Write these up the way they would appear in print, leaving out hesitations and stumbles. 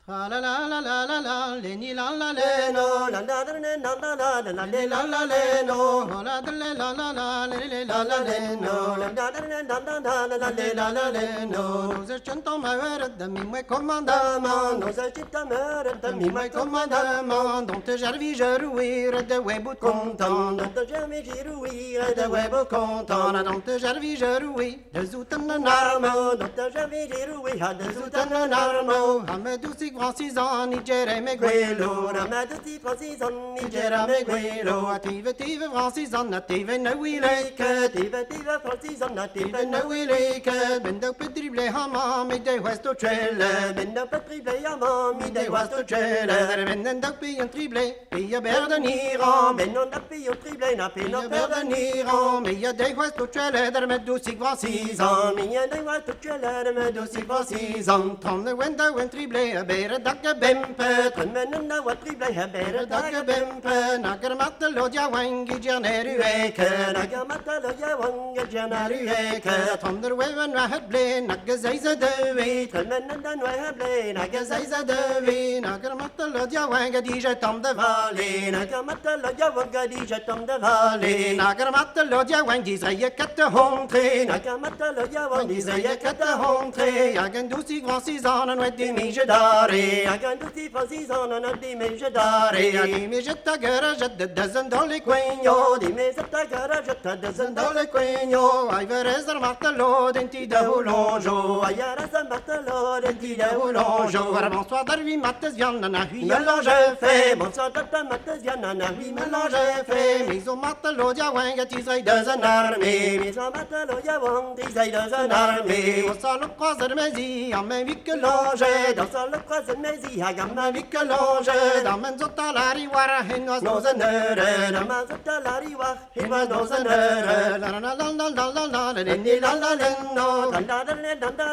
La la la la la la la, le ni la la le le no, no la la la la la la la la le la la le no, la la la la la le la la le no, la la la la la la la le la la le no. Nous chantons ma mère de mi commandement, nos agita mère de mi commandement, dont je vis je jouir de web content, dont jamais j'ai rouillé de de web content, dont je vis je jouis de zoutan en arme, dont jamais j'ai rouillé de zoutan en arme, Amadou si grand 6 ans, ni Jeremy Guelo, Ramado ti Francis on ni Jeremy Guelo, tive Francis on native no we like, tiva Francis on tive no we like, bendo per dribble hama, mi de questo trailer, Benda patrible yama mi de was to trailer, bendo per un triple, pia berda niran, Ben non da pio trible na pia pena berda niran, mi de questo trailer, me du si grand 6 ans, mi ya de was to trailer me do si grand 6 ans, ton the window and triple, better duck a bempe, Kon men na wat trible ha bere duck a bempe, nagar matta lodia wangi janeru eke, Naga mata lo ya wanga janaru eke, ton the weven rahat ble, naga zayza dewi, Kon men na no ha ble naga zayza dewi, nagar matta lodia wanga dija tom de valley, Naga mata lo ya wanga di jatom de valley, nagar matta lodia wangi zaya katta hontre, Naga mata lo ya wanga wangi zaya katta hontre, yagan du si grand 6 ans, en weddi mi jedare, Naga du ti Francis on na di me je dare, dare yagi mi jetta gara jadda dozen dole quegno, Di me zata garage ta de zanda dole quegno, ai verezer matta lo denti de hulonjo, Ayara san batalo de ti de hulonjo, vraiment soit darvi mattes vianna na hui mélange fait, Mon sa tata matas yana na wi mélange fait, mais au matta lo dia wanga ti sai dozen armée, Mi sa batalo ya wang ti sai de zan armée, armée au salo croiser mezi, en main vite que longe, Dans sa le croisen mezi ha gamma vite que longe, dans men zota la riwara henwas nos anere, Na ma zata la riwa henwas nos anere, la la la la la la la la ni la la la no, Danda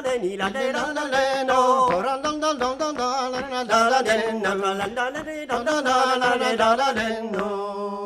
le ni la de la la la no, ora la la la la la la la la la no, la la le la la la la la la no.